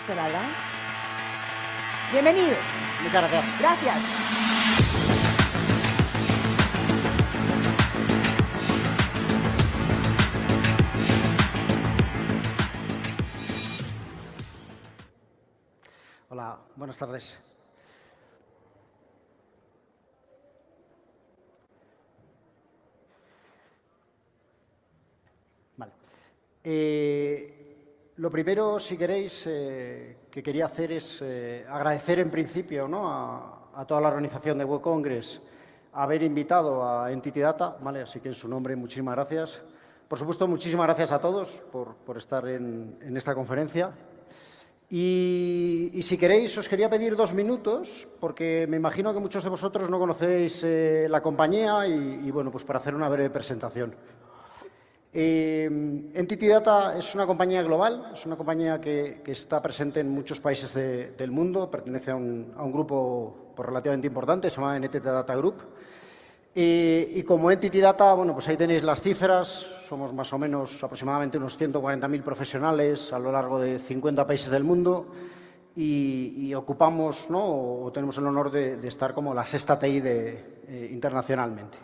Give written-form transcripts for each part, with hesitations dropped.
¿Se la darán? Bienvenido. Muchas gracias. Gracias. Hola, buenas tardes. Vale. Lo primero, si queréis, que quería hacer es agradecer en principio, ¿no?, a toda la organización de World Congress haber invitado a Entity Data, ¿vale? Así que en su nombre, muchísimas gracias. Por supuesto, muchísimas gracias a todos por estar en esta conferencia. Y si queréis, os quería pedir 2 minutos, porque me imagino que muchos de vosotros no conocéis la compañía y, bueno, pues para hacer una breve presentación. Entity Data es una compañía global, es una compañía que está presente en muchos países del mundo, pertenece a un grupo pues, relativamente importante, se llama Entity Data Group. Y como Entity Data, bueno, pues ahí tenéis las cifras, somos más o menos aproximadamente unos 140.000 profesionales a lo largo de 50 países del mundo y ocupamos, ¿no?, o tenemos el honor de estar como la sexta TI internacionalmente.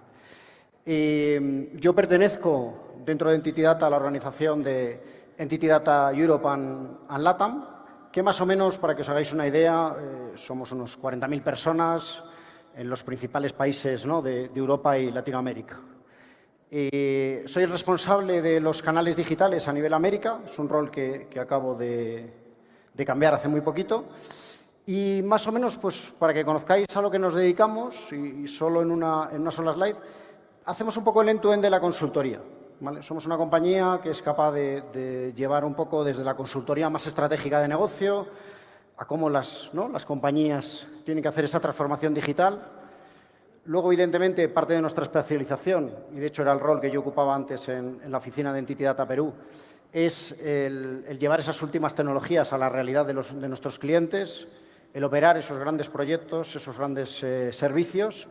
Yo pertenezco dentro de Entity Data a la organización de Entity Data Europe and LATAM, que más o menos, para que os hagáis una idea, somos unos 40.000 personas en los principales países, ¿no?, de Europa y Latinoamérica. Soy el responsable de los canales digitales a nivel América, es un rol que acabo de cambiar hace muy poquito. Y más o menos, pues para que conozcáis a lo que nos dedicamos, y solo en una sola slide, hacemos un poco el end-to-end de la consultoría, ¿vale? Somos una compañía que es capaz de llevar un poco desde la consultoría más estratégica de negocio a cómo las compañías tienen que hacer esa transformación digital. Luego, evidentemente, parte de nuestra especialización, y de hecho era el rol que yo ocupaba antes en la oficina de Entity Data Perú, es el llevar esas últimas tecnologías a la realidad de nuestros clientes, el operar esos grandes proyectos, esos grandes servicios.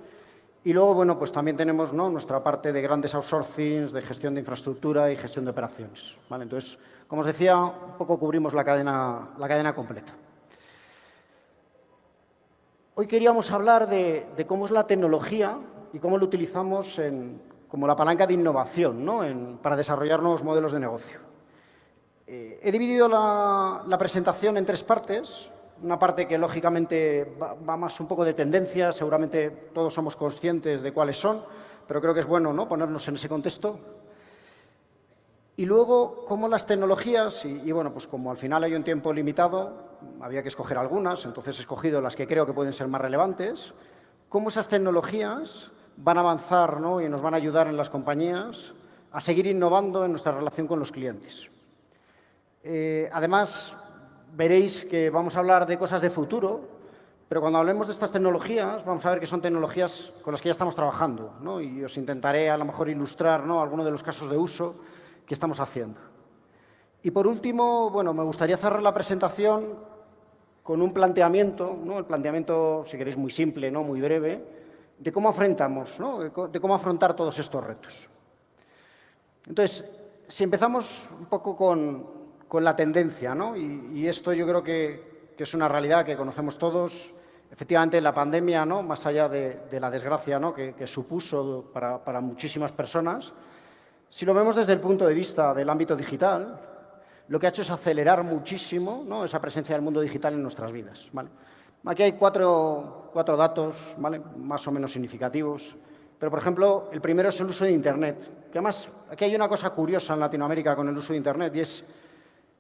Y luego, bueno, pues también tenemos, ¿no?, nuestra parte de grandes outsourcings, de gestión de infraestructura y gestión de operaciones, ¿vale? Entonces, como os decía, un poco cubrimos la cadena completa. Hoy queríamos hablar de cómo es la tecnología y cómo lo utilizamos como la palanca de innovación, ¿no?, para desarrollar nuevos modelos de negocio. He dividido la presentación en 3 partes. Una parte que, lógicamente, va más un poco de tendencia, seguramente todos somos conscientes de cuáles son, pero creo que es bueno, ¿no?, ponernos en ese contexto. Y luego, cómo las tecnologías, y bueno, pues como al final hay un tiempo limitado, había que escoger algunas, entonces he escogido las que creo que pueden ser más relevantes, cómo esas tecnologías van a avanzar, ¿no?, y nos van a ayudar en las compañías a seguir innovando en nuestra relación con los clientes. Además, veréis que vamos a hablar de cosas de futuro, pero cuando hablemos de estas tecnologías, vamos a ver que son tecnologías con las que ya estamos trabajando, ¿no?, y os intentaré a lo mejor ilustrar, ¿no?, algunos de los casos de uso que estamos haciendo. Y por último, bueno, me gustaría cerrar la presentación con un planteamiento, ¿no?, el planteamiento, si queréis, muy simple, ¿no?, muy breve, de cómo afrontamos, ¿no?, de cómo afrontar todos estos retos. Entonces, si empezamos un poco con la tendencia, ¿no?, y esto yo creo que es una realidad que conocemos todos. Efectivamente, la pandemia, ¿no?, más allá de la desgracia, ¿no?, que supuso para muchísimas personas, si lo vemos desde el punto de vista del ámbito digital, lo que ha hecho es acelerar muchísimo, ¿no?, esa presencia del mundo digital en nuestras vidas, ¿vale? Aquí hay cuatro datos, ¿vale?, más o menos significativos. Pero, por ejemplo, el primero es el uso de Internet, que además aquí hay una cosa curiosa en Latinoamérica con el uso de Internet, y es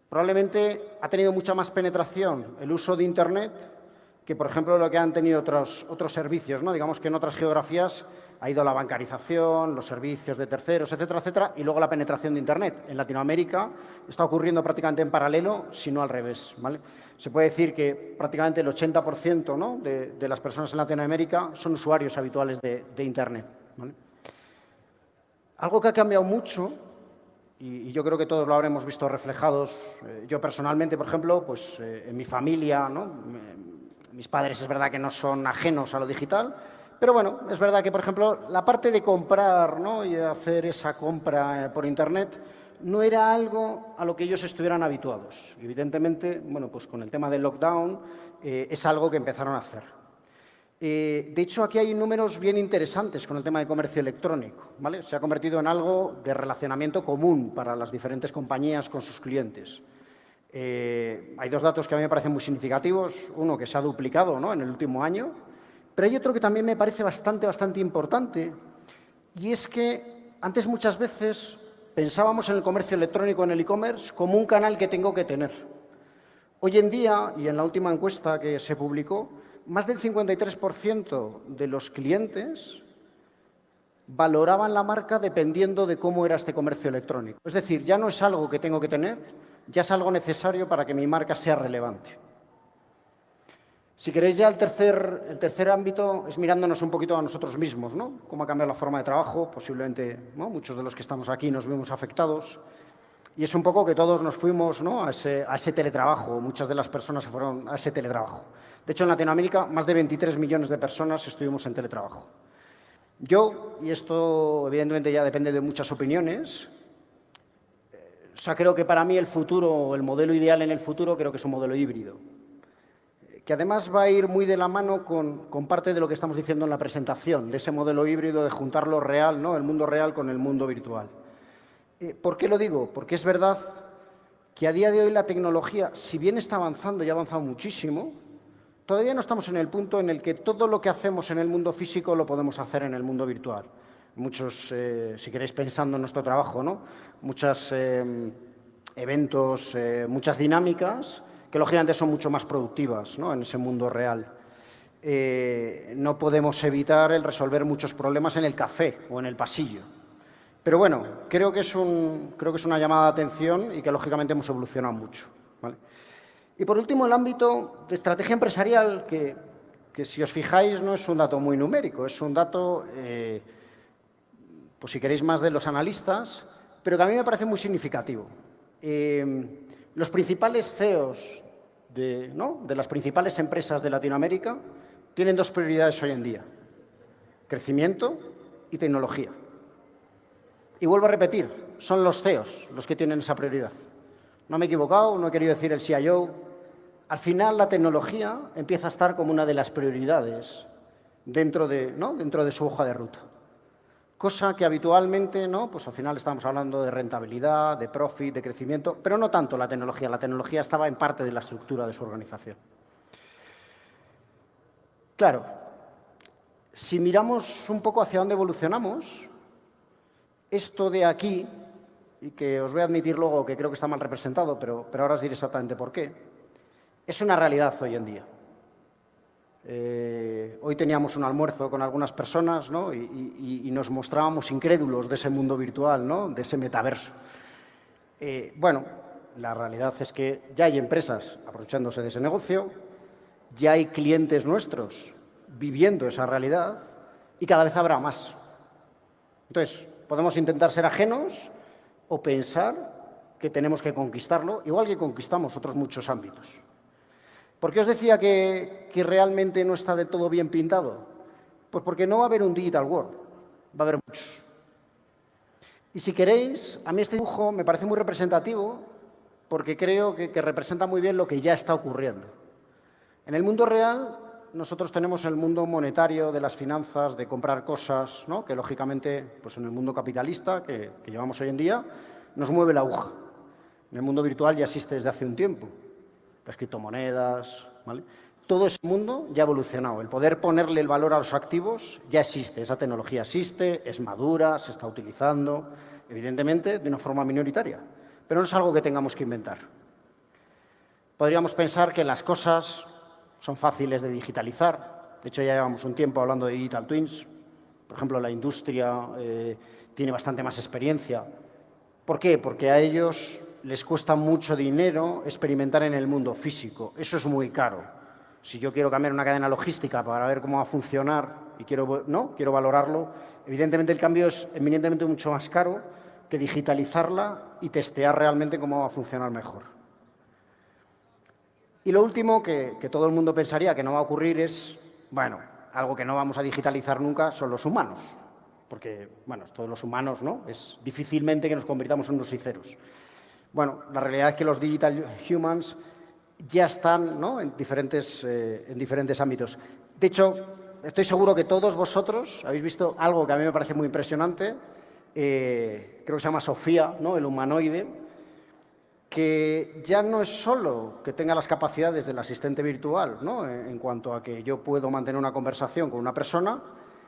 probablemente ha tenido mucha más penetración el uso de Internet que, por ejemplo, lo que han tenido otros servicios, ¿no? Digamos que en otras geografías ha ido la bancarización, los servicios de terceros, etcétera, etcétera, y luego la penetración de Internet. En Latinoamérica está ocurriendo prácticamente en paralelo, si no al revés, ¿vale? Se puede decir que prácticamente el 80%, ¿no?, de las personas en Latinoamérica son usuarios habituales de Internet, ¿vale? Algo que ha cambiado mucho, y yo creo que todos lo habremos visto reflejados, yo personalmente, por ejemplo, pues en mi familia, ¿no?, mis padres es verdad que no son ajenos a lo digital, pero bueno, es verdad que, por ejemplo, la parte de comprar, ¿no?, y hacer esa compra por Internet no era algo a lo que ellos estuvieran habituados. Evidentemente, bueno, pues con el tema del lockdown es algo que empezaron a hacer. De hecho, aquí hay números bien interesantes con el tema de comercio electrónico, ¿vale? Se ha convertido en algo de relacionamiento común para las diferentes compañías con sus clientes. Hay dos datos que a mí me parecen muy significativos. Uno, que se ha duplicado, ¿no?, en el último año, pero hay otro que también me parece bastante importante, y es que antes muchas veces pensábamos en el comercio electrónico, en el e-commerce, como un canal que tengo que tener. Hoy en día, y en la última encuesta que se publicó, más del 53% de los clientes valoraban la marca dependiendo de cómo era este comercio electrónico. Es decir, ya no es algo que tengo que tener, ya es algo necesario para que mi marca sea relevante. Si queréis, ya el tercer ámbito es mirándonos un poquito a nosotros mismos, ¿no? Cómo ha cambiado la forma de trabajo, posiblemente, ¿no?, muchos de los que estamos aquí nos vemos afectados. Y es un poco que todos nos fuimos, ¿no?, a ese teletrabajo, muchas de las personas se fueron a ese teletrabajo. De hecho, en Latinoamérica, más de 23 millones de personas estuvimos en teletrabajo. Yo, y esto evidentemente ya depende de muchas opiniones, o sea, creo que para mí el futuro, el modelo ideal en el futuro, creo que es un modelo híbrido, que además va a ir muy de la mano con parte de lo que estamos diciendo en la presentación, de ese modelo híbrido de juntar lo real, ¿no?, el mundo real con el mundo virtual. ¿Por qué lo digo? Porque es verdad que a día de hoy la tecnología, si bien está avanzando y ha avanzado muchísimo, todavía no estamos en el punto en el que todo lo que hacemos en el mundo físico lo podemos hacer en el mundo virtual. Muchos, si queréis pensando en nuestro trabajo, ¿no?, muchos eventos, muchas dinámicas que lógicamente son mucho más productivas, ¿no?, en ese mundo real. No podemos evitar el resolver muchos problemas en el café o en el pasillo. Pero bueno, creo que es una llamada de atención y que lógicamente hemos evolucionado mucho, ¿vale? Y por último, el ámbito de estrategia empresarial, que si os fijáis no es un dato muy numérico, es un dato, pues si queréis, más de los analistas, pero que a mí me parece muy significativo. Los principales CEOs de las principales empresas de Latinoamérica tienen dos prioridades hoy en día: crecimiento y tecnología. Y vuelvo a repetir, son los CEOs los que tienen esa prioridad. No me he equivocado, no he querido decir el CIO. Al final, la tecnología empieza a estar como una de las prioridades dentro de su hoja de ruta. Cosa que habitualmente, pues al final estamos hablando de rentabilidad, de profit, de crecimiento, pero no tanto la tecnología. La tecnología estaba en parte de la estructura de su organización. Claro, si miramos un poco hacia dónde evolucionamos, esto de aquí, y que os voy a admitir luego que creo que está mal representado, pero ahora os diré exactamente por qué, es una realidad hoy en día. Hoy teníamos un almuerzo con algunas personas, ¿no?, y nos mostrábamos incrédulos de ese mundo virtual, ¿no?, de ese metaverso. Bueno, la realidad es que ya hay empresas aprovechándose de ese negocio, ya hay clientes nuestros viviendo esa realidad y cada vez habrá más. Entonces, podemos intentar ser ajenos o pensar que tenemos que conquistarlo, igual que conquistamos otros muchos ámbitos. ¿Por qué os decía que realmente no está del todo bien pintado? Pues porque no va a haber un digital world, va a haber muchos. Y si queréis, a mí este dibujo me parece muy representativo porque creo que representa muy bien lo que ya está ocurriendo. En el mundo real, nosotros tenemos el mundo monetario de las finanzas, de comprar cosas, ¿no?, que lógicamente, pues en el mundo capitalista que llevamos hoy en día, nos mueve la aguja. En el mundo virtual ya existe desde hace un tiempo. Las criptomonedas, ¿vale? Todo ese mundo ya ha evolucionado. El poder ponerle el valor a los activos ya existe. Esa tecnología existe, es madura, se está utilizando, evidentemente, de una forma minoritaria. Pero no es algo que tengamos que inventar. Podríamos pensar que las cosas son fáciles de digitalizar. De hecho, ya llevamos un tiempo hablando de digital twins. Por ejemplo, la industria tiene bastante más experiencia. ¿Por qué? Porque a ellos les cuesta mucho dinero experimentar en el mundo físico. Eso es muy caro. Si yo quiero cambiar una cadena logística para ver cómo va a funcionar y quiero valorarlo, evidentemente el cambio es eminentemente mucho más caro que digitalizarla y testear realmente cómo va a funcionar mejor. Y lo último que todo el mundo pensaría que no va a ocurrir es, bueno, algo que no vamos a digitalizar nunca son los humanos. porque, bueno, todos los humanos, ¿no? Es difícilmente que nos convirtamos en unos y ceros. Bueno, la realidad es que los digital humans ya están, ¿no?, en diferentes ámbitos. De hecho, estoy seguro que todos vosotros habéis visto algo que a mí me parece muy impresionante, creo que se llama Sofía, ¿no?, el humanoide, que ya no es solo que tenga las capacidades del asistente virtual, ¿no?, en cuanto a que yo puedo mantener una conversación con una persona,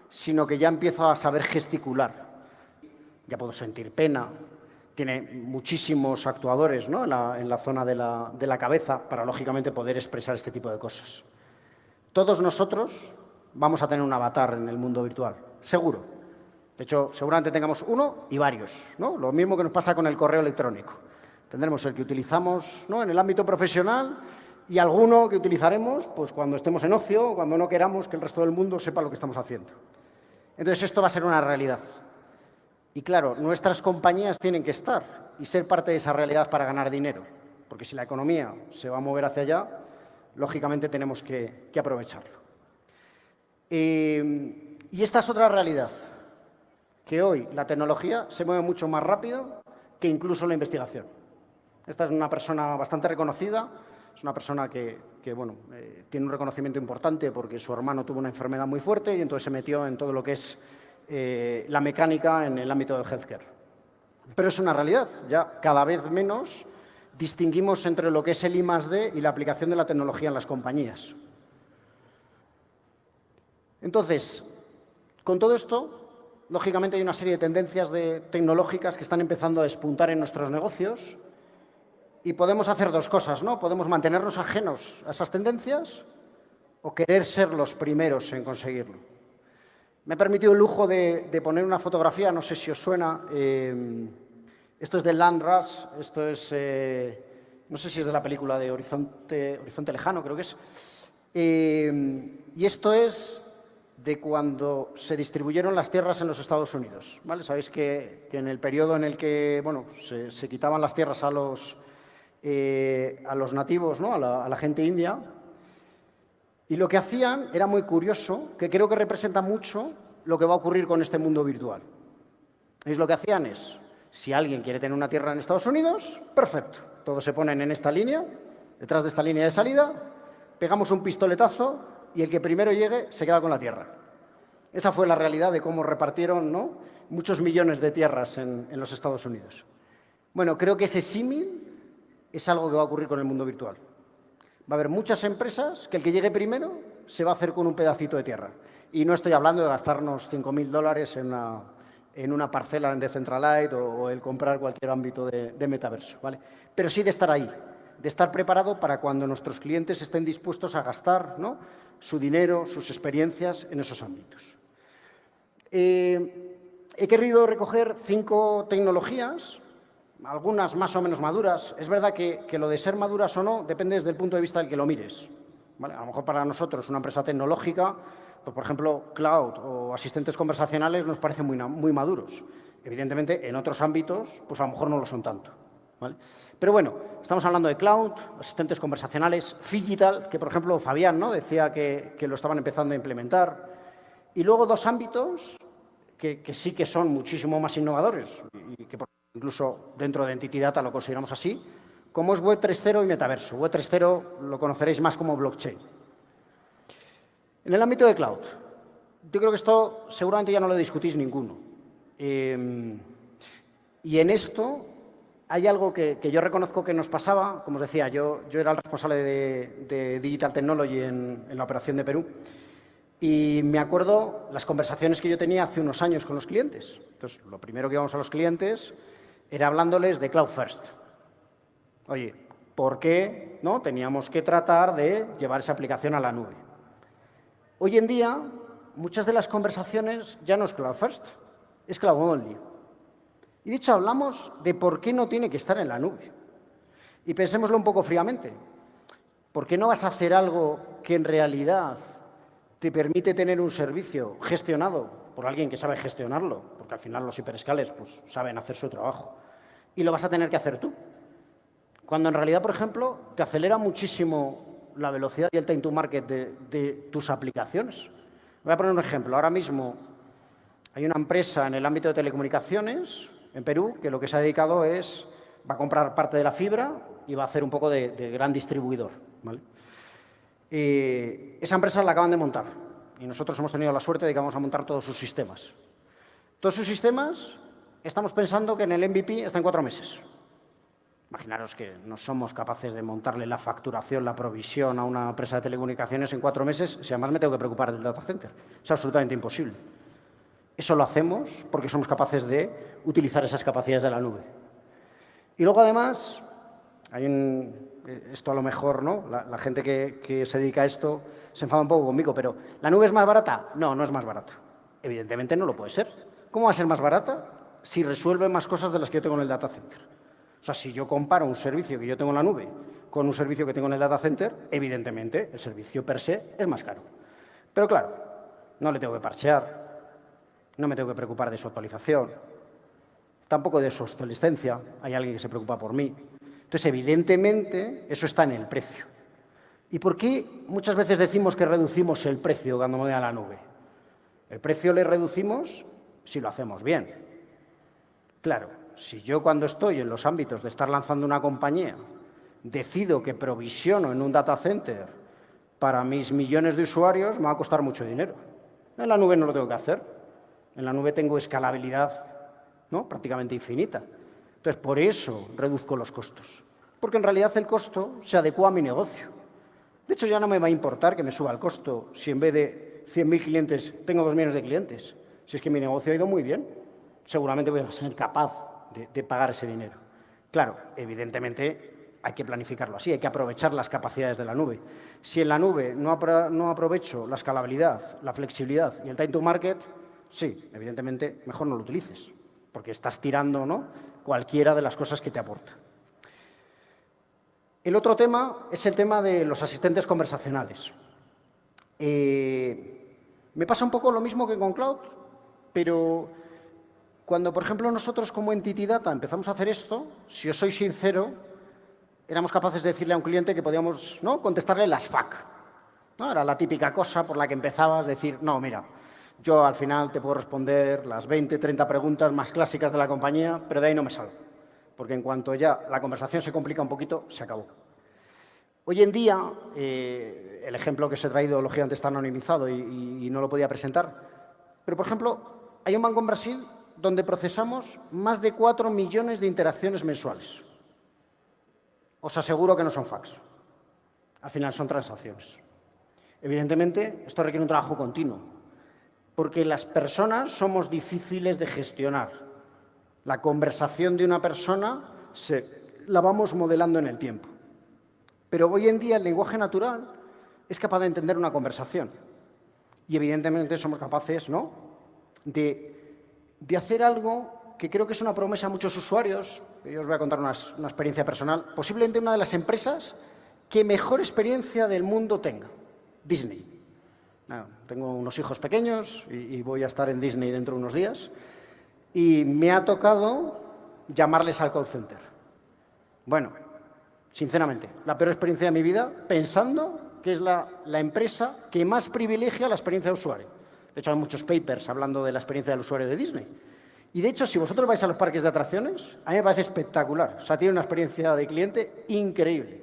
sino que ya empiezo a saber gesticular. Ya puedo sentir pena. Tiene muchísimos actuadores, ¿no?, en la zona de la cabeza para, lógicamente, poder expresar este tipo de cosas. Todos nosotros vamos a tener un avatar en el mundo virtual, seguro. De hecho, seguramente tengamos uno y varios, ¿no? Lo mismo que nos pasa con el correo electrónico. Tendremos el que utilizamos, ¿no?, en el ámbito profesional y alguno que utilizaremos pues, cuando estemos en ocio o cuando no queramos que el resto del mundo sepa lo que estamos haciendo. Entonces, esto va a ser una realidad. Y claro, nuestras compañías tienen que estar y ser parte de esa realidad para ganar dinero, porque si la economía se va a mover hacia allá, lógicamente tenemos que aprovecharlo. Y esta es otra realidad, que hoy la tecnología se mueve mucho más rápido que incluso la investigación. Esta es una persona bastante reconocida, es una persona que tiene un reconocimiento importante porque su hermano tuvo una enfermedad muy fuerte y entonces se metió en todo lo que es la mecánica en el ámbito del healthcare. Pero es una realidad, ya cada vez menos distinguimos entre lo que es el I+D y la aplicación de la tecnología en las compañías. Entonces, con todo esto, lógicamente hay una serie de tendencias tecnológicas que están empezando a despuntar en nuestros negocios y podemos hacer dos cosas, ¿no? Podemos mantenernos ajenos a esas tendencias o querer ser los primeros en conseguirlo. Me he permitido el lujo de poner una fotografía, no sé si os suena. Esto es de Land Rush, esto es, no sé si es de la película de Horizonte Lejano, creo que es. Y esto es de cuando se distribuyeron las tierras en los Estados Unidos, ¿vale? Sabéis que en el periodo en el que se quitaban las tierras a los nativos, ¿no?, a la gente india. Y lo que hacían era muy curioso, que creo que representa mucho lo que va a ocurrir con este mundo virtual. Lo que hacían es, si alguien quiere tener una tierra en Estados Unidos, perfecto. Todos se ponen en esta línea, detrás de esta línea de salida, pegamos un pistoletazo y el que primero llegue se queda con la tierra. Esa fue la realidad de cómo repartieron, ¿no?, muchos millones de tierras en los Estados Unidos. Bueno, creo que ese símil es algo que va a ocurrir con el mundo virtual. Va a haber muchas empresas que el que llegue primero se va a hacer con un pedacito de tierra. Y no estoy hablando de gastarnos $5.000 en una parcela en Decentraland o el comprar cualquier ámbito de metaverso, ¿vale? Pero sí de estar ahí, de estar preparado para cuando nuestros clientes estén dispuestos a gastar, ¿no?, su dinero, sus experiencias en esos ámbitos. He querido recoger 5 tecnologías, algunas más o menos maduras. Es verdad que lo de ser maduras o no depende desde el punto de vista del que lo mires, ¿vale? A lo mejor para nosotros, una empresa tecnológica, pues, por ejemplo, cloud o asistentes conversacionales nos parecen muy maduros. Evidentemente, en otros ámbitos, pues a lo mejor no lo son tanto, ¿vale? Pero bueno, estamos hablando de cloud, asistentes conversacionales, Phygital, que por ejemplo Fabián, ¿no?, decía que lo estaban empezando a implementar. Y luego 2 ámbitos que sí que son muchísimo más innovadores y que incluso dentro de Entity Data lo consideramos así, como es Web 3.0 y Metaverso. Web 3.0 lo conoceréis más como blockchain. En el ámbito de cloud, yo creo que esto seguramente ya no lo discutís ninguno. Y en esto hay algo que yo reconozco que nos pasaba. Como os decía, yo era el responsable de Digital Technology en la operación de Perú. Y me acuerdo las conversaciones que yo tenía hace unos años con los clientes. Entonces, lo primero que íbamos a los clientes era hablándoles de Cloud First. Oye, ¿por qué no teníamos que tratar de llevar esa aplicación a la nube? Hoy en día, muchas de las conversaciones ya no es Cloud First, es Cloud Only. Y de hecho, hablamos de por qué no tiene que estar en la nube. Y pensémoslo un poco fríamente. ¿Por qué no vas a hacer algo que en realidad te permite tener un servicio gestionado por alguien que sabe gestionarlo? Porque al final los hiperescales pues, saben hacer su trabajo. Y lo vas a tener que hacer tú. Cuando en realidad, por ejemplo, te acelera muchísimo la velocidad y el time to market de tus aplicaciones. Voy a poner un ejemplo. Ahora mismo Hay una empresa en el ámbito de telecomunicaciones en Perú que lo que se ha dedicado va a comprar parte de la fibra y va a hacer un poco de gran distribuidor, ¿vale? Esa empresa la acaban de montar y nosotros hemos tenido la suerte de que vamos a montar todos sus sistemas. Todos sus sistemas, estamos pensando que en el MVP está en 4 meses. Imaginaros que no somos capaces de montarle la facturación, la provisión a una empresa de telecomunicaciones en 4 meses, si además me tengo que preocupar del data center. Es absolutamente imposible. Eso lo hacemos porque somos capaces de utilizar esas capacidades de la nube. Y luego, además, esto a lo mejor, ¿no? La gente que se dedica a esto se enfada un poco conmigo, pero ¿la nube es más barata? No, no es más barata. Evidentemente no lo puede ser. ¿Cómo va a ser más barata si resuelve más cosas de las que yo tengo en el data center? O sea, si yo comparo un servicio que yo tengo en la nube con un servicio que tengo en el data center, evidentemente el servicio per se es más caro. Pero claro, no le tengo que parchear, no me tengo que preocupar de su actualización, tampoco de su obsolescencia, hay alguien que se preocupa por mí. Entonces, evidentemente, eso está en el precio. ¿Y por qué muchas veces decimos que reducimos el precio cuando me voy a la nube? El precio le reducimos si lo hacemos bien. Claro, si yo cuando estoy en los ámbitos de estar lanzando una compañía, decido que provisiono en un data center para mis millones de usuarios, me va a costar mucho dinero. En la nube no lo tengo que hacer. En la nube tengo escalabilidad, ¿no?, prácticamente infinita. Entonces, por eso reduzco los costos. Porque en realidad el costo se adecua a mi negocio. De hecho, ya no me va a importar que me suba el costo si en vez de 100.000 clientes tengo 2 millones de clientes. Si es que mi negocio ha ido muy bien, seguramente voy a ser capaz de pagar ese dinero. Claro, evidentemente hay que planificarlo así, hay que aprovechar las capacidades de la nube. Si en la nube no aprovecho la escalabilidad, la flexibilidad y el time to market, sí, evidentemente mejor no lo utilices, porque estás tirando, ¿no?, cualquiera de las cosas que te aporta. El otro tema es el tema de los asistentes conversacionales. Me pasa un poco lo mismo que con Cloud, pero cuando, por ejemplo, nosotros como Entity Data empezamos a hacer esto, si os soy sincero, éramos capaces de decirle a un cliente que podíamos, ¿no?, contestarle las FAQ, ¿no? Era la típica cosa por la que empezabas a decir, no, mira, yo al final te puedo responder las 20, 30 preguntas más clásicas de la compañía, pero de ahí no me salgo, porque en cuanto ya la conversación se complica un poquito, se acabó. Hoy en día, el ejemplo que os he traído, lógicamente, está anonimizado y no lo podía presentar, pero, por ejemplo, hay un banco en Brasil donde procesamos más de 4 millones de interacciones mensuales. Os aseguro que no son fax. Al final son transacciones. Evidentemente, esto requiere un trabajo continuo, porque las personas somos difíciles de gestionar. La conversación de una persona la vamos modelando en el tiempo. Pero hoy en día el lenguaje natural es capaz de entender una conversación. Y evidentemente somos capaces, ¿no?, de hacer algo que creo que es una promesa a muchos usuarios. Yo os voy a contar una experiencia personal. Posiblemente una de las empresas que mejor experiencia del mundo tenga, Disney. Tengo unos hijos pequeños y voy a estar en Disney dentro de unos días. Y me ha tocado llamarles al call center. Bueno, sinceramente, la peor experiencia de mi vida, pensando que es la empresa que más privilegia la experiencia de usuario. De hecho, hay muchos papers hablando de la experiencia del usuario de Disney. Y, de hecho, si vosotros vais a los parques de atracciones, a mí me parece espectacular. O sea, tiene una experiencia de cliente increíble.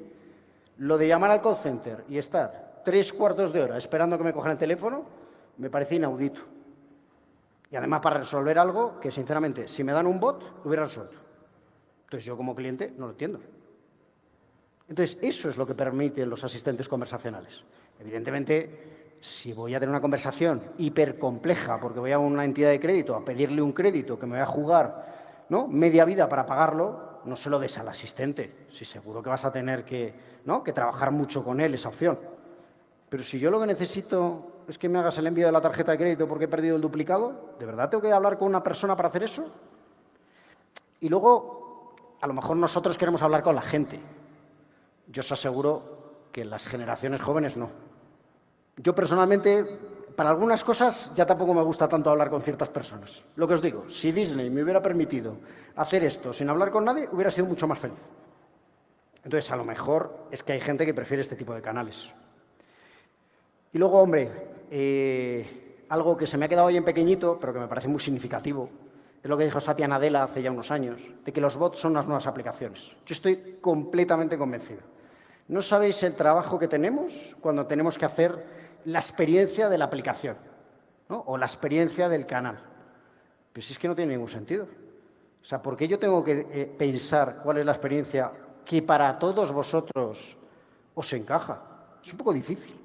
Lo de llamar al call center y estar 3/4 de hora esperando que me cojan el teléfono, me parece inaudito. Y, además, para resolver algo que, sinceramente, si me dan un bot, lo hubiera resuelto. Entonces, yo como cliente no lo entiendo. Entonces, eso es lo que permiten los asistentes conversacionales. Evidentemente, si voy a tener una conversación hipercompleja porque voy a una entidad de crédito a pedirle un crédito que me voy a jugar, ¿no?, media vida para pagarlo, no se lo des al asistente. Sí, seguro que vas a tener que trabajar mucho con él, esa opción. Pero si yo lo que necesito es que me hagas el envío de la tarjeta de crédito porque he perdido el duplicado, ¿de verdad tengo que hablar con una persona para hacer eso? Y luego, a lo mejor nosotros queremos hablar con la gente. Yo os aseguro que las generaciones jóvenes no. Yo personalmente, para algunas cosas, ya tampoco me gusta tanto hablar con ciertas personas. Lo que os digo, si Disney me hubiera permitido hacer esto sin hablar con nadie, hubiera sido mucho más feliz. Entonces, a lo mejor es que hay gente que prefiere este tipo de canales. Y luego, hombre, algo que se me ha quedado ahí en pequeñito, pero que me parece muy significativo. Es lo que dijo Satya Nadella hace ya unos años, de que los bots son las nuevas aplicaciones. Yo estoy completamente convencido. No sabéis el trabajo que tenemos cuando tenemos que hacer la experiencia de la aplicación, ¿no? O la experiencia del canal. Pero si es que no tiene ningún sentido. O sea, ¿por qué yo tengo que pensar cuál es la experiencia que para todos vosotros os encaja? Es un poco difícil.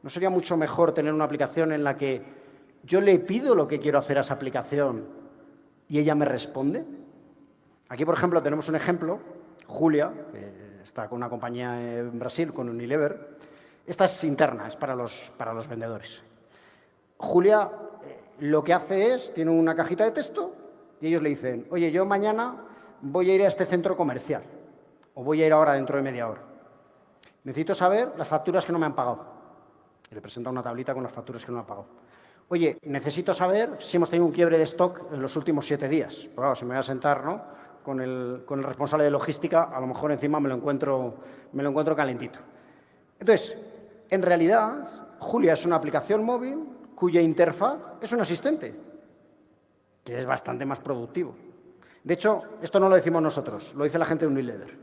¿No sería mucho mejor tener una aplicación en la que yo le pido lo que quiero hacer a esa aplicación y ella me responde? Aquí, por ejemplo, tenemos un ejemplo. Julia, está con una compañía en Brasil, con Unilever. Esta es interna, es para los vendedores. Julia lo que hace es, tiene una cajita de texto y ellos le dicen, oye, yo mañana voy a ir a este centro comercial o voy a ir ahora dentro de media hora. Necesito saber las facturas que no me han pagado. Y le presenta una tablita con las facturas que no me han pagado. Oye, necesito saber si hemos tenido un quiebre de stock en los últimos 7 días. Pues claro, si me voy a sentar, ¿no?, con el responsable de logística, a lo mejor encima me lo encuentro calentito. Entonces, en realidad, Julia es una aplicación móvil cuya interfaz es un asistente, que es bastante más productivo. De hecho, esto no lo decimos nosotros, lo dice la gente de Unilever.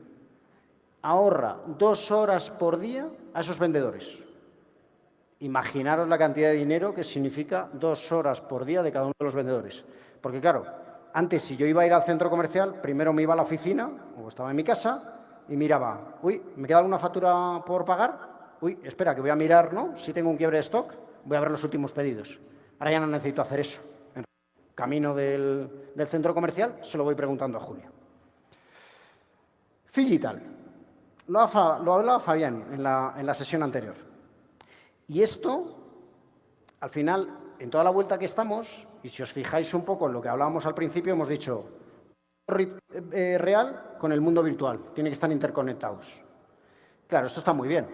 Ahorra 2 horas por día a esos vendedores. Imaginaros la cantidad de dinero que significa 2 horas por día de cada uno de los vendedores. Porque claro, antes si yo iba a ir al centro comercial, primero me iba a la oficina o estaba en mi casa y miraba, uy, ¿me queda alguna factura por pagar? Uy, espera, que voy a mirar, ¿no?, si tengo un quiebre de stock, voy a ver los últimos pedidos. Ahora ya no necesito hacer eso. En camino del centro comercial se lo voy preguntando a Julia. Phygital. Lo hablaba Fabián en la sesión anterior. Y esto, al final, en toda la vuelta que estamos, y si os fijáis un poco en lo que hablábamos al principio, hemos dicho real con el mundo virtual, tienen que estar interconectados. Claro, esto está muy bien,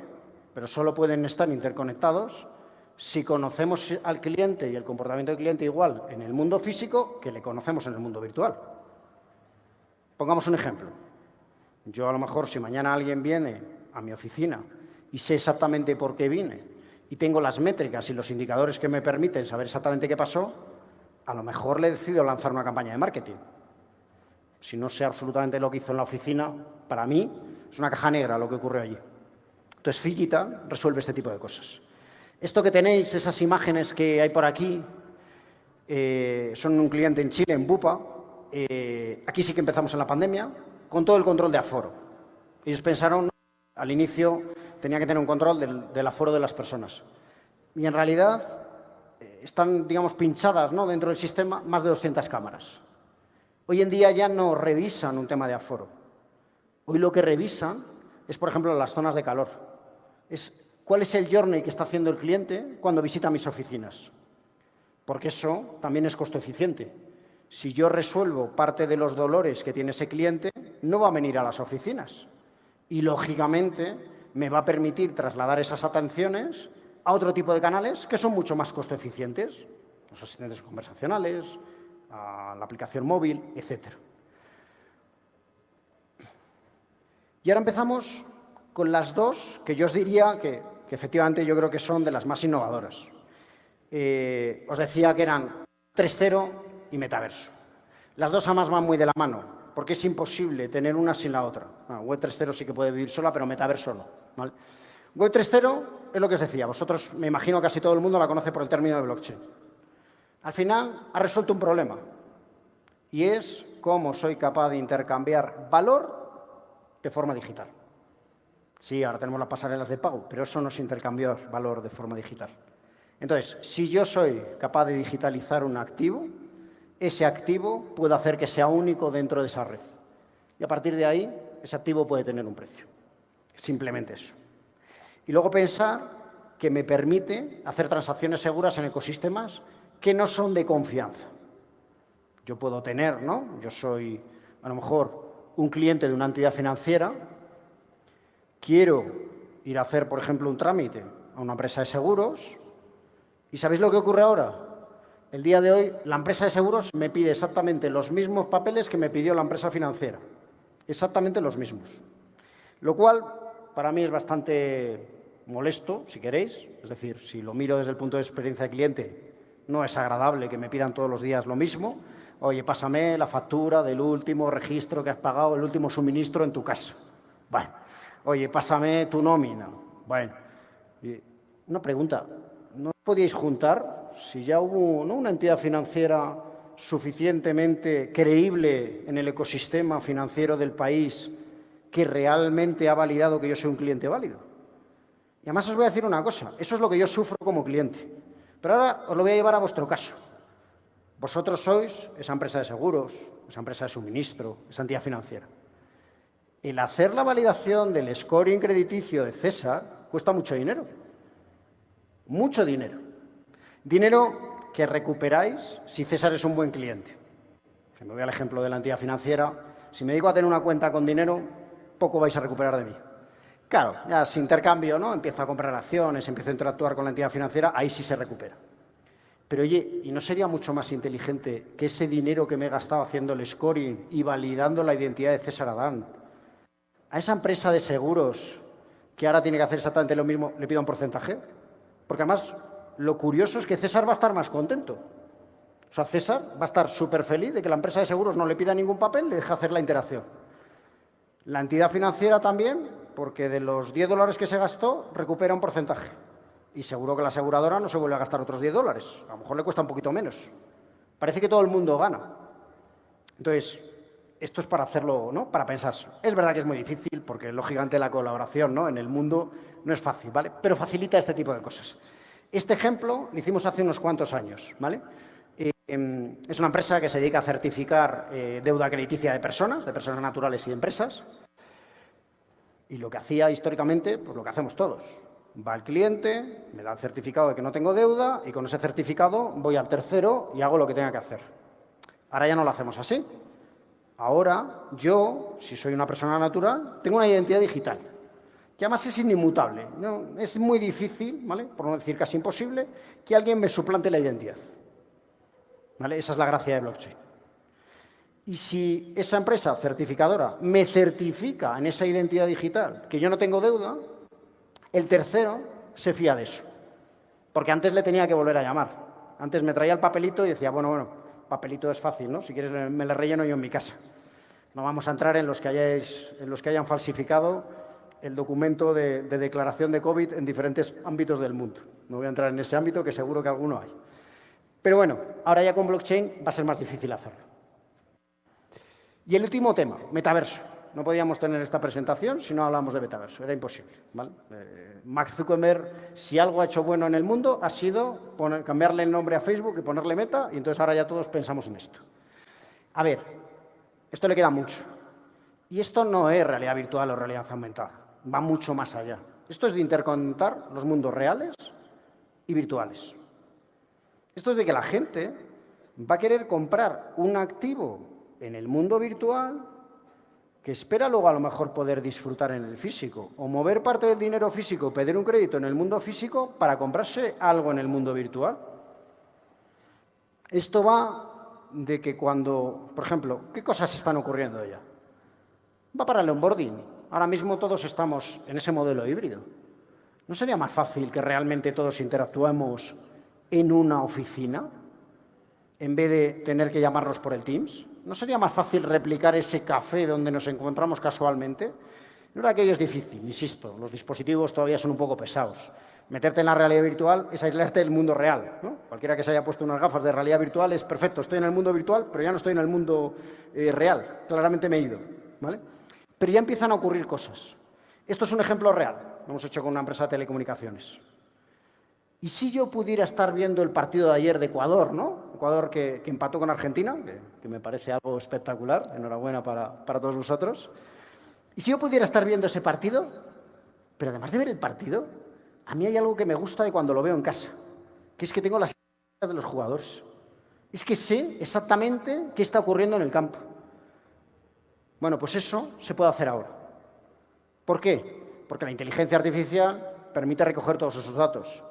pero solo pueden estar interconectados si conocemos al cliente y el comportamiento del cliente igual en el mundo físico que le conocemos en el mundo virtual. Pongamos un ejemplo. Yo a lo mejor, si mañana alguien viene a mi oficina y sé exactamente por qué vine y tengo las métricas y los indicadores que me permiten saber exactamente qué pasó, a lo mejor le decido lanzar una campaña de marketing. Si no sé absolutamente lo que hizo en la oficina, para mí es una caja negra lo que ocurrió allí. Entonces, Phygital resuelve este tipo de cosas. Esto que tenéis, esas imágenes que hay por aquí, son un cliente en Chile, en Bupa. Aquí sí que empezamos en la pandemia, con todo el control de aforo. Ellos pensaron, al inicio, tenía que tener un control del aforo de las personas. Y en realidad están, digamos, pinchadas, ¿no?, dentro del sistema más de 200 cámaras. Hoy en día ya no revisan un tema de aforo. Hoy lo que revisan es, por ejemplo, las zonas de calor. Es cuál es el journey que está haciendo el cliente cuando visita mis oficinas. Porque eso también es costo eficiente. Si yo resuelvo parte de los dolores que tiene ese cliente, no va a venir a las oficinas. Y, lógicamente, me va a permitir trasladar esas atenciones a otro tipo de canales que son mucho más costo eficientes. Los asistentes conversacionales, a la aplicación móvil, etc. Y ahora empezamos con las dos que yo os diría que efectivamente yo creo que son de las más innovadoras. Os decía que eran 3.0 y metaverso. Las dos además van muy de la mano, porque es imposible tener una sin la otra. Web 3.0 sí que puede vivir sola, pero metaverso no, ¿vale? Web 3.0 es lo que os decía. Vosotros, me imagino, casi todo el mundo la conoce por el término de blockchain. Al final, ha resuelto un problema, y es cómo soy capaz de intercambiar valor de forma digital. Sí, ahora tenemos las pasarelas de pago, pero eso no es intercambiar valor de forma digital. Entonces, si yo soy capaz de digitalizar un activo, ese activo puede hacer que sea único dentro de esa red. Y a partir de ahí, ese activo puede tener un precio. Simplemente eso. Y luego pensar que me permite hacer transacciones seguras en ecosistemas que no son de confianza. Yo puedo tener, ¿no? Yo soy, a lo mejor, un cliente de una entidad financiera, quiero ir a hacer, por ejemplo, un trámite a una empresa de seguros, ¿y sabéis lo que ocurre ahora? El día de hoy, la empresa de seguros me pide exactamente los mismos papeles que me pidió la empresa financiera. Exactamente los mismos. Lo cual, para mí, es bastante molesto, si queréis. Es decir, si lo miro desde el punto de experiencia de cliente, no es agradable que me pidan todos los días lo mismo. Oye, pásame la factura del último registro que has pagado, el último suministro en tu casa. Bueno, oye, pásame tu nómina. Bueno, una pregunta, ¿no podíais juntar si ya hubo una entidad financiera suficientemente creíble en el ecosistema financiero del país que realmente ha validado que yo soy un cliente válido? Y además os voy a decir una cosa, eso es lo que yo sufro como cliente. Pero ahora os lo voy a llevar a vuestro caso. Vosotros sois esa empresa de seguros, esa empresa de suministro, esa entidad financiera. El hacer la validación del scoring crediticio de César cuesta mucho dinero. Mucho dinero. Dinero que recuperáis si César es un buen cliente. Si me voy al ejemplo de la entidad financiera, si me dedico a tener una cuenta con dinero, poco vais a recuperar de mí. Claro, ya sin intercambio, ¿no? Empiezo a comprar acciones, empiezo a interactuar con la entidad financiera, ahí sí se recupera. Pero oye, ¿y no sería mucho más inteligente que ese dinero que me he gastado haciendo el scoring y validando la identidad de César Adán, a esa empresa de seguros que ahora tiene que hacer exactamente lo mismo, le pida un porcentaje? Porque además, lo curioso es que César va a estar más contento. O sea, César va a estar súper feliz de que la empresa de seguros no le pida ningún papel, le deje hacer la interacción. La entidad financiera también, porque de los $10 que se gastó, recupera un porcentaje. Y seguro que la aseguradora no se vuelve a gastar otros $10. A lo mejor le cuesta un poquito menos. Parece que todo el mundo gana. Entonces, esto es para hacerlo, ¿no? Para pensar. Es verdad que es muy difícil, porque lógicamente la colaboración, ¿no?, en el mundo no es fácil, ¿vale? Pero facilita este tipo de cosas. Este ejemplo lo hicimos hace unos cuantos años, ¿vale? Es una empresa que se dedica a certificar deuda crediticia de personas naturales y de empresas. Y lo que hacía históricamente, pues lo que hacemos todos. Va el cliente, me da el certificado de que no tengo deuda y con ese certificado voy al tercero y hago lo que tenga que hacer. Ahora ya no lo hacemos así. Ahora yo, si soy una persona natural, tengo una identidad digital, que además es inmutable. ¿No? Es muy difícil, ¿vale?, por no decir casi imposible, que alguien me suplante la identidad. ¿Vale? Esa es la gracia de blockchain. Y si esa empresa certificadora me certifica en esa identidad digital que yo no tengo deuda, el tercero se fía de eso. Porque antes le tenía que volver a llamar. Antes me traía el papelito y decía, bueno, papelito es fácil, ¿no? Si quieres me lo relleno yo en mi casa. No vamos a entrar en los que hayan falsificado el documento de declaración de COVID en diferentes ámbitos del mundo. No voy a entrar en ese ámbito, que seguro que alguno hay. Pero bueno, ahora ya con blockchain va a ser más difícil hacerlo. Y el último tema, metaverso. No podíamos tener esta presentación si no hablamos de metaverso, era imposible, ¿vale? Mark Zuckerberg, si algo ha hecho bueno en el mundo, ha sido cambiarle el nombre a Facebook y ponerle Meta, y entonces ahora ya todos pensamos en esto. A ver, esto le queda mucho. Y esto no es realidad virtual o realidad aumentada, va mucho más allá. Esto es de interconectar los mundos reales y virtuales. Esto es de que la gente va a querer comprar un activo en el mundo virtual que espera luego a lo mejor poder disfrutar en el físico, o mover parte del dinero físico, pedir un crédito en el mundo físico para comprarse algo en el mundo virtual. Esto va de que cuando, por ejemplo, ¿qué cosas están ocurriendo ya? Va para el onboarding. Ahora mismo todos estamos en ese modelo híbrido. ¿No sería más fácil que realmente todos interactuemos en una oficina en vez de tener que llamarnos por el Teams? ¿No sería más fácil replicar ese café donde nos encontramos casualmente? No era que ello es difícil, insisto, los dispositivos todavía son un poco pesados. Meterte en la realidad virtual es aislarte del mundo real, ¿no? Cualquiera que se haya puesto unas gafas de realidad virtual es perfecto, estoy en el mundo virtual, pero ya no estoy en el mundo real, claramente me he ido, ¿vale? Pero ya empiezan a ocurrir cosas. Esto es un ejemplo real, lo hemos hecho con una empresa de telecomunicaciones. ¿Y si yo pudiera estar viendo el partido de ayer de Ecuador, ¿no? Ecuador que empató con Argentina, que me parece algo espectacular, enhorabuena para todos vosotros. ¿Y si yo pudiera estar viendo ese partido? Pero además de ver el partido, a mí hay algo que me gusta de cuando lo veo en casa, que es que tengo las estadísticas de los jugadores. Es que sé exactamente qué está ocurriendo en el campo. Bueno, pues eso se puede hacer ahora. ¿Por qué? Porque la inteligencia artificial permite recoger todos esos datos.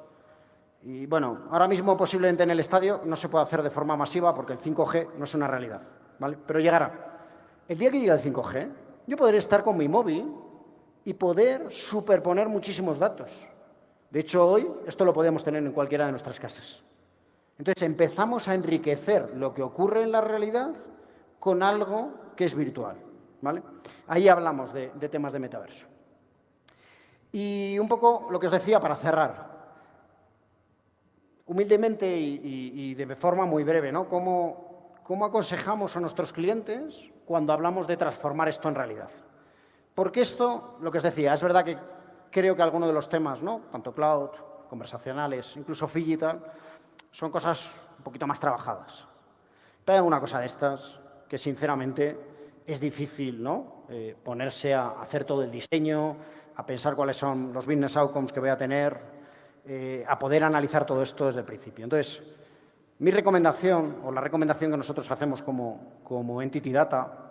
Y bueno, ahora mismo posiblemente en el estadio no se puede hacer de forma masiva porque el 5G no es una realidad, ¿vale? Pero llegará. El día que llegue el 5G, yo podré estar con mi móvil y poder superponer muchísimos datos. De hecho, hoy esto lo podemos tener en cualquiera de nuestras casas. Entonces empezamos a enriquecer lo que ocurre en la realidad con algo que es virtual, ¿vale? Ahí hablamos de temas de metaverso. Y un poco lo que os decía para cerrar. Humildemente y de forma muy breve, ¿no? ¿Cómo aconsejamos a nuestros clientes cuando hablamos de transformar esto en realidad? Porque esto, lo que os decía, es verdad que creo que algunos de los temas, ¿no? Tanto cloud, conversacionales, incluso digital, son cosas un poquito más trabajadas. Pero hay una cosa de estas que, sinceramente, es difícil, ¿no? Ponerse a hacer todo el diseño, a pensar cuáles son los business outcomes que voy a tener, a poder analizar todo esto desde el principio. Entonces, mi recomendación, o la recomendación que nosotros hacemos como Entity Data,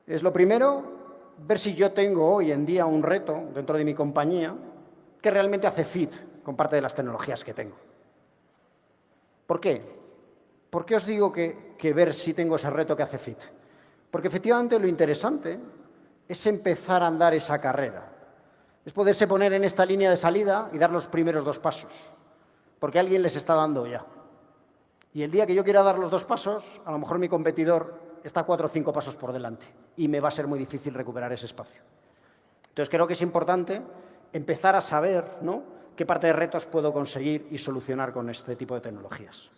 es lo primero, ver si yo tengo hoy en día un reto dentro de mi compañía que realmente hace fit con parte de las tecnologías que tengo. ¿Por qué? ¿Por qué os digo que ver si tengo ese reto que hace fit? Porque efectivamente lo interesante es empezar a andar esa carrera. Es poderse poner en esta línea de salida y dar los primeros 2 pasos. Porque alguien les está dando ya. Y el día que yo quiera dar los 2 pasos, a lo mejor mi competidor está 4 o 5 pasos por delante y me va a ser muy difícil recuperar ese espacio. Entonces, creo que es importante empezar a saber, ¿no?, qué parte de retos puedo conseguir y solucionar con este tipo de tecnologías.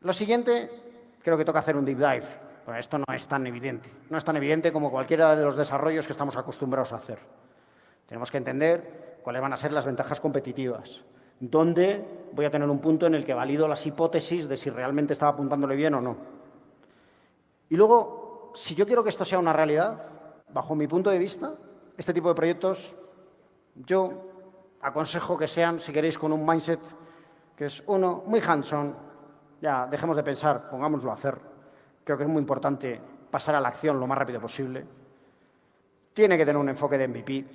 Lo siguiente, creo que toca hacer un deep dive. Bueno, esto no es tan evidente. No es tan evidente como cualquiera de los desarrollos que estamos acostumbrados a hacer. Tenemos que entender cuáles van a ser las ventajas competitivas. ¿Dónde voy a tener un punto en el que valido las hipótesis de si realmente estaba apuntándole bien o no? Y luego, si yo quiero que esto sea una realidad, bajo mi punto de vista, este tipo de proyectos, yo aconsejo que sean, si queréis, con un mindset que es, uno, muy hands-on. Ya, dejemos de pensar, pongámoslo a hacer. Creo que es muy importante pasar a la acción lo más rápido posible. Tiene que tener un enfoque de MVP,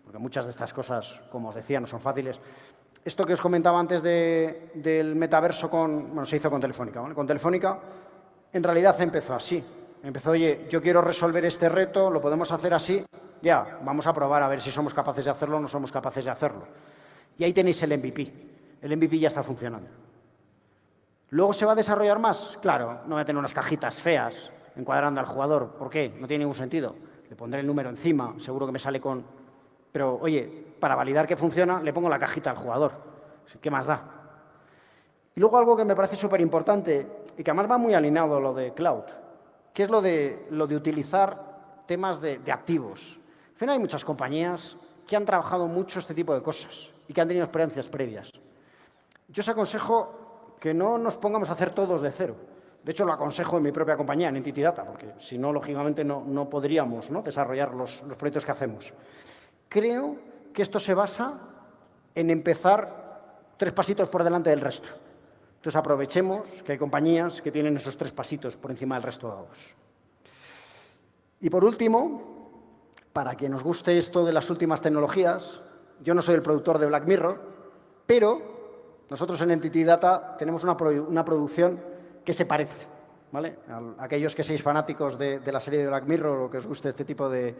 porque muchas de estas cosas, como os decía, no son fáciles. Esto que os comentaba antes del metaverso se hizo con Telefónica, ¿vale? Con Telefónica, en realidad empezó así. Empezó, oye, yo quiero resolver este reto, lo podemos hacer así, ya, vamos a probar a ver si somos capaces de hacerlo o no somos capaces de hacerlo. Y ahí tenéis el MVP. El MVP ya está funcionando. ¿Luego se va a desarrollar más? Claro, no voy a tener unas cajitas feas encuadrando al jugador. ¿Por qué? No tiene ningún sentido. Le pondré el número encima, seguro que me sale con... Pero, oye, para validar que funciona, le pongo la cajita al jugador. ¿Qué más da? Y luego algo que me parece súper importante y que además va muy alineado a lo de cloud, que es lo de utilizar temas de activos. Al final hay muchas compañías que han trabajado mucho este tipo de cosas y que han tenido experiencias previas. Yo os aconsejo que no nos pongamos a hacer todos de cero. De hecho, lo aconsejo en mi propia compañía, en Entity Data, porque si no, lógicamente, no podríamos, ¿no?, desarrollar los proyectos que hacemos. Creo que esto se basa en empezar 3 pasitos por delante del resto. Entonces, aprovechemos que hay compañías que tienen esos 3 pasitos por encima del resto dados. Y por último, para que nos guste esto de las últimas tecnologías, yo no soy el productor de Black Mirror, pero nosotros en Entity Data tenemos una producción que se parece, ¿vale? Aquellos que seáis fanáticos de la serie de Black Mirror o que os guste este tipo de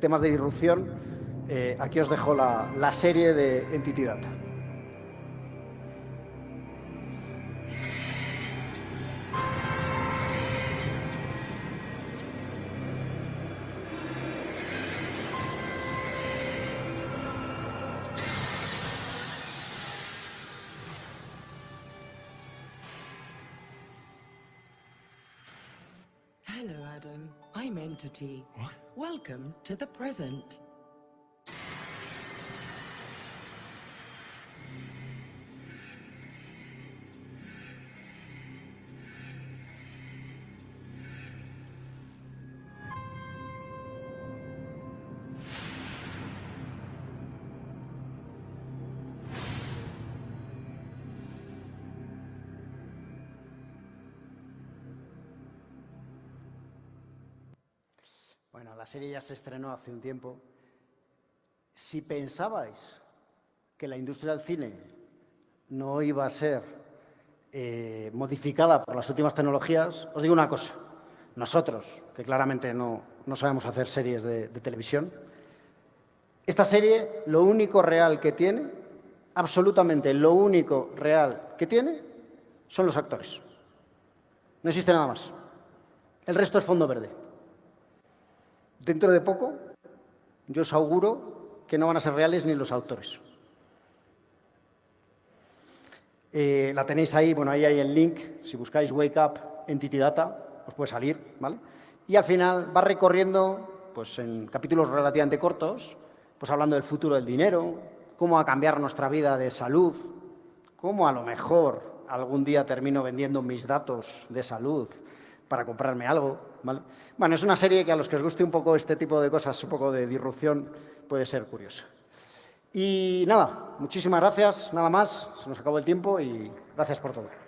temas de disrupción, aquí os dejo la serie de Entity Data. Hello, Adam. I'm Entity. What? Welcome to the present. Bueno, la serie ya se estrenó hace un tiempo. Si pensabais que la industria del cine no iba a ser modificada por las últimas tecnologías, os digo una cosa. Nosotros, que claramente no sabemos hacer series de televisión, esta serie lo único real que tiene, absolutamente lo único real que tiene, son los actores. No existe nada más. El resto es fondo verde. Dentro de poco, yo os auguro que no van a ser reales ni los autores. La tenéis ahí, bueno, ahí hay el link. Si buscáis Wake Up Entity Data, os puede salir, ¿vale? Y al final va recorriendo, pues en capítulos relativamente cortos, pues hablando del futuro del dinero, cómo va a cambiar nuestra vida de salud, cómo a lo mejor algún día termino vendiendo mis datos de salud para comprarme algo, ¿vale? Bueno, es una serie que a los que os guste un poco este tipo de cosas, un poco de disrupción, puede ser curiosa. Y nada, muchísimas gracias, nada más, se nos acabó el tiempo y gracias por todo.